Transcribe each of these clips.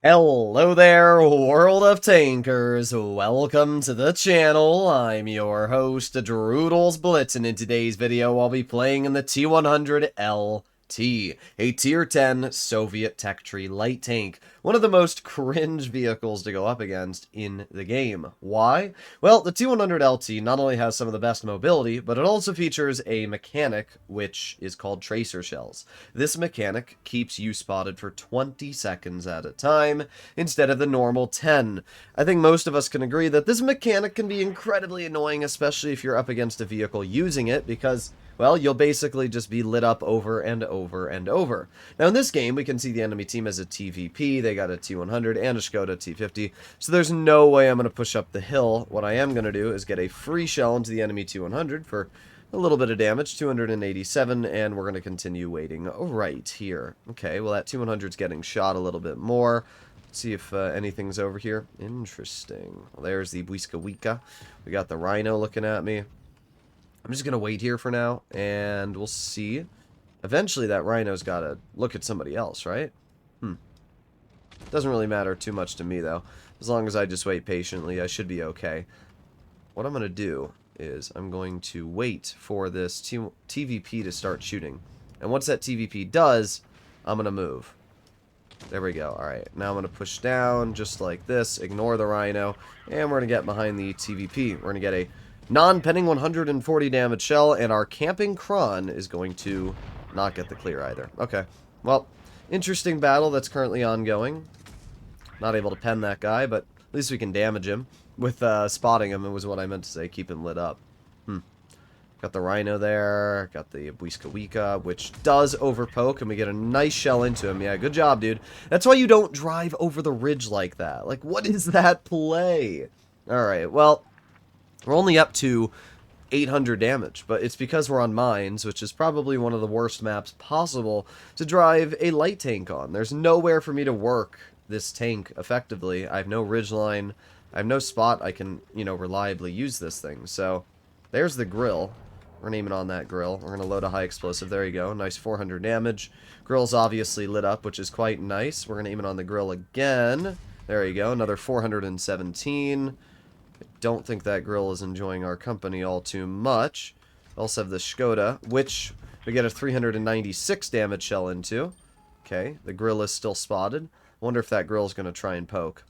Hello there, World of Tankers. Welcome to the channel. I'm your host, Droodles Blitz, and in today's video, I'll be playing in the T-100LT, a Tier 10 Soviet tech tree light tank. One of the most cringe vehicles to go up against in the game. Why? Well, the T-100LT not only has some of the best mobility, but it also features a mechanic which is called tracer shells. This mechanic keeps you spotted for 20 seconds at a time, instead of the normal 10. I think most of us can agree that this mechanic can be incredibly annoying, especially if you're up against a vehicle using it, because, well, you'll basically just be lit up over and over and over. Now, in this game, we can see the enemy team has a TVP, they got a T100 and a Skoda T50, so there's no way I'm going to push up the hill. What I am going to do is get a free shell into the enemy T100 for a little bit of damage, 287, and we're going to continue waiting right here. Okay, well, that T100's getting shot a little bit more. Let's see if anything's over here. Interesting. Well, there's the Bwiska Wika. We got the Rhino looking at me. I'm just going to wait here for now, and we'll see. Eventually, that Rhino's got to look at somebody else, right? Doesn't really matter too much to me, though. As long as I just wait patiently, I should be okay. What I'm going to do is I'm going to wait for this TVP to start shooting. And once that TVP does, I'm going to move. There we go. Alright, now I'm going to push down just like this, ignore the Rhino, and we're going to get behind the TVP. We're going to get a non-penning 140 damage shell, and our camping Kron is going to not get the clear either. Okay, well, interesting battle that's currently ongoing. Not able to pen that guy, but at least we can damage him. With spotting him, it was what I meant to say, keep him lit up. Got the Rhino there, got the Bwiska Wika, which does overpoke, and we get a nice shell into him. Yeah, good job, dude. That's why you don't drive over the ridge like that. Like, what is that play? Alright, well, we're only up to 800 damage, but it's because we're on mines, which is probably one of the worst maps possible to drive a light tank on. There's nowhere for me to work this tank effectively. I have no ridgeline. I have no spot I can, reliably use this thing. So, there's the grill. We're aiming on that grill. We're going to load a high explosive. There you go. Nice 400 damage. Grill's obviously lit up, which is quite nice. We're going to aim it on the grill again. There you go. Another 417. I don't think that grill is enjoying our company all too much. We also have the Skoda, which we get a 396 damage shell into. Okay, the grill is still spotted. Wonder if that grill is going to try and poke.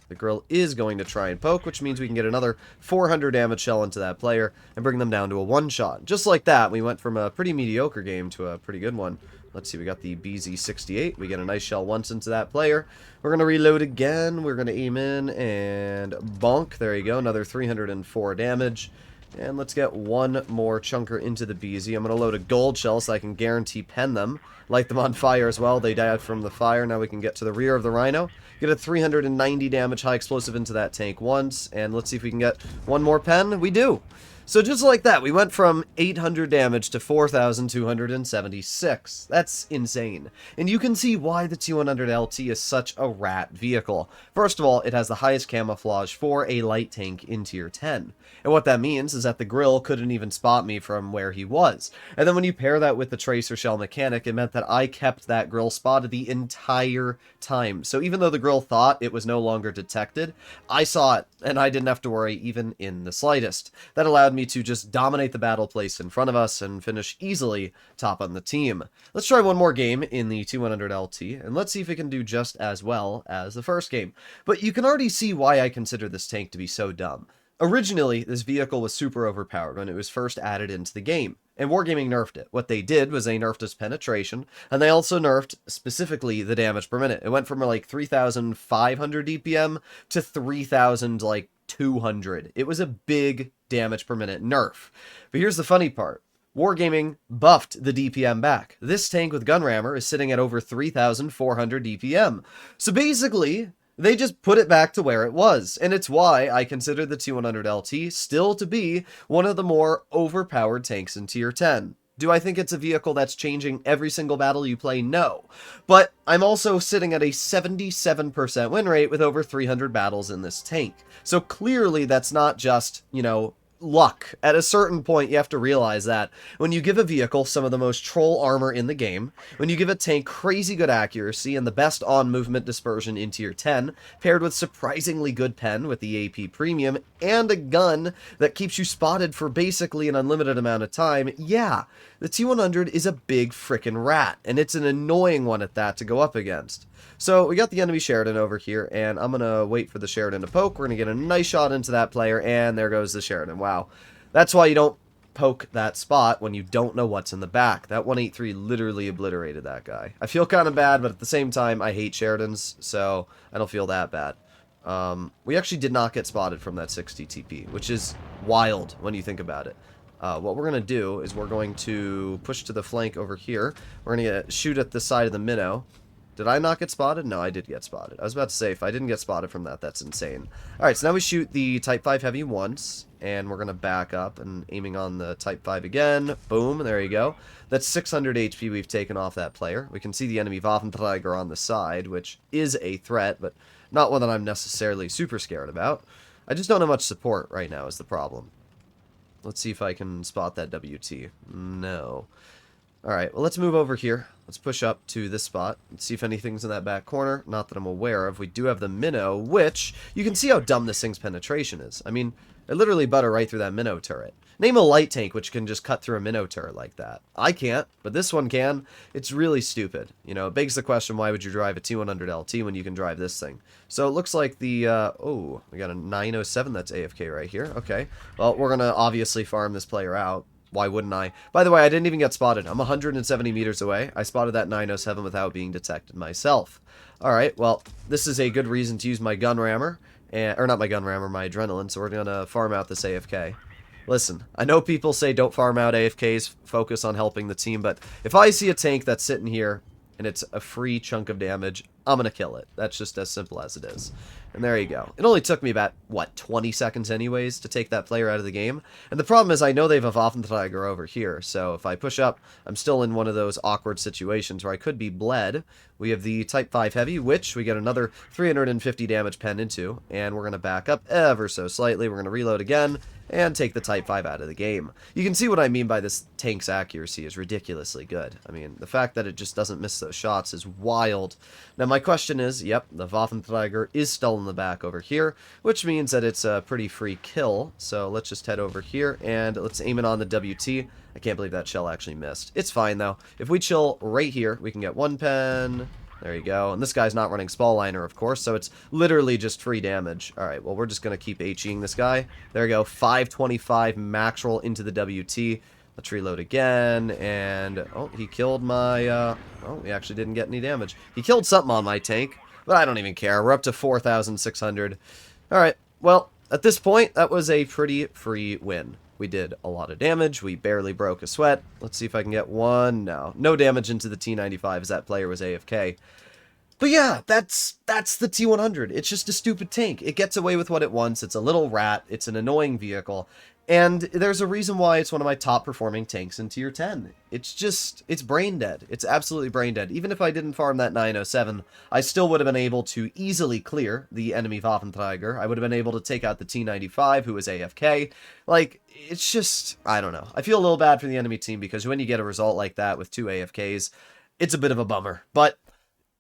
The grill is going to try and poke, which means we can get another 400 damage shell into that player and bring them down to a one-shot. Just like that, we went from a pretty mediocre game to a pretty good one. Let's see, we got the BZ-68. We get a nice shell once into that player. We're going to reload again. We're going to aim in and bonk. There you go, another 304 damage. And let's get one more chunker into the BZ. I'm going to load a gold shell so I can guarantee pen them. Light them on fire as well. They died from the fire. Now we can get to the rear of the Rhino. Get a 390 damage high explosive into that tank once. And let's see if we can get one more pen. We do. So just like that, we went from 800 damage to 4,276. That's insane. And you can see why the T100LT is such a rat vehicle. First of all, it has the highest camouflage for a light tank in Tier 10. And what that means is that the grill couldn't even spot me from where he was. And then when you pair that with the tracer shell mechanic, it meant that I kept that grill spotted the entire time. So even though the grill thought it was no longer detected, I saw it, and I didn't have to worry even in the slightest. That allowed me to just dominate the battle place in front of us and finish easily top on the team. Let's try one more game in the T100LT, and let's see if it can do just as well as the first game. But you can already see why I consider this tank to be so dumb. Originally, this vehicle was super overpowered when it was first added into the game, and Wargaming nerfed it. What they did was they nerfed its penetration, and they also nerfed specifically the damage per minute. It went from like 3,500 DPM to 3,000 like 200. It was a big damage per minute nerf. But here's the funny part. Wargaming buffed the DPM back. This tank with gun rammer is sitting at over 3,400 DPM. So basically, they just put it back to where it was, and it's why I consider the T100LT still to be one of the more overpowered tanks in Tier 10. Do I think it's a vehicle that's changing every single battle you play? No. But I'm also sitting at a 77% win rate with over 300 battles in this tank. So clearly that's not just, luck. At a certain point, you have to realize that when you give a vehicle some of the most troll armor in the game, when you give a tank crazy good accuracy and the best on-movement dispersion in tier 10, paired with surprisingly good pen with the AP premium, and a gun that keeps you spotted for basically an unlimited amount of time, yeah, the T100 is a big frickin' rat, and it's an annoying one at that to go up against. So we got the enemy Sheridan over here, and I'm going to wait for the Sheridan to poke. We're going to get a nice shot into that player, and there goes the Sheridan. Wow. That's why you don't poke that spot when you don't know what's in the back. That 183 literally obliterated that guy. I feel kind of bad, but at the same time, I hate Sheridans, so I don't feel that bad. We actually did not get spotted from that 60 TP, which is wild when you think about it. What we're going to do is we're going to push to the flank over here. We're going to shoot at the side of the minnow. Did I not get spotted? No, I did get spotted. I was about to say, if I didn't get spotted from that, that's insane. Alright, so now we shoot the Type 5 Heavy once, and we're going to back up and aiming on the Type 5 again. Boom, there you go. That's 600 HP we've taken off that player. We can see the enemy Waffenträger on the side, which is a threat, but not one that I'm necessarily super scared about. I just don't have much support right now is the problem. Let's see if I can spot that WT. No. Alright, well let's move over here. Let's push up to this spot and see if anything's in that back corner. Not that I'm aware of. We do have the minnow, which you can see how dumb this thing's penetration is. I mean, it literally butter right through that minnow turret. Name a light tank which can just cut through a minnow turret like that. I can't, but this one can. It's really stupid. You know, it begs the question, why would you drive a T100 LT when you can drive this thing? So it looks like the, oh, we got a 907 that's AFK right here. Okay, well, we're going to obviously farm this player out. Why wouldn't I? By the way, I didn't even get spotted. I'm 170 meters away. I spotted that 907 without being detected myself. Alright, well, this is a good reason to use my gun rammer. Or not my gun rammer, my adrenaline. So we're going to farm out this AFK. Listen, I know people say don't farm out AFKs, focus on helping the team. But if I see a tank that's sitting here and it's a free chunk of damage, I'm going to kill it. That's just as simple as it is. And there you go. It only took me about, what, 20 seconds anyways to take that player out of the game. And the problem is I know they have a Waffenträger over here, so if I push up, I'm still in one of those awkward situations where I could be bled. We have the Type 5 Heavy, which we get another 350 damage pen into, and we're going to back up ever so slightly. We're going to reload again, and take the Type 5 out of the game. You can see what I mean by this tank's accuracy is ridiculously good. I mean, the fact that it just doesn't miss those shots is wild. Now, my question is, yep, the Waffenträger is still in the back over here, which means that it's a pretty free kill. So let's just head over here, and let's aim it on the WT. I can't believe that shell actually missed. It's fine, though. If we chill right here, we can get one pen. There you go. And this guy's not running Spall Liner, of course, so it's literally just free damage. Alright, well, we're just going to keep HEing this guy. There we go. 525 max roll into the WT. Let's reload again, and... oh, he killed my... oh, he actually didn't get any damage. He killed something on my tank, but I don't even care. We're up to 4,600. Alright, well, at this point, that was a pretty free win. We did a lot of damage. We barely broke a sweat. Let's see if I can get one. No damage into the T95 as that player was AFK. But yeah, that's the T100. It's just a stupid tank. It gets away with what it wants. It's a little rat. It's an annoying vehicle. And there's a reason why it's one of my top performing tanks in tier 10. It's brain dead. It's absolutely brain dead. Even if I didn't farm that 907, I still would have been able to easily clear the enemy Waffenträger. I would have been able to take out the T95, who was AFK. Like, it's just, I don't know. I feel a little bad for the enemy team because when you get a result like that with 2 AFKs, it's a bit of a bummer. But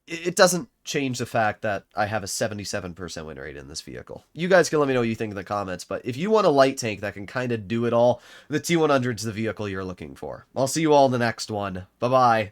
it doesn't change the fact that I have a 77% win rate in this vehicle. You guys can let me know what you think in the comments, but if you want a light tank that can kind of do it all, the T100 is the vehicle you're looking for. I'll see you all in the next one. Bye-bye.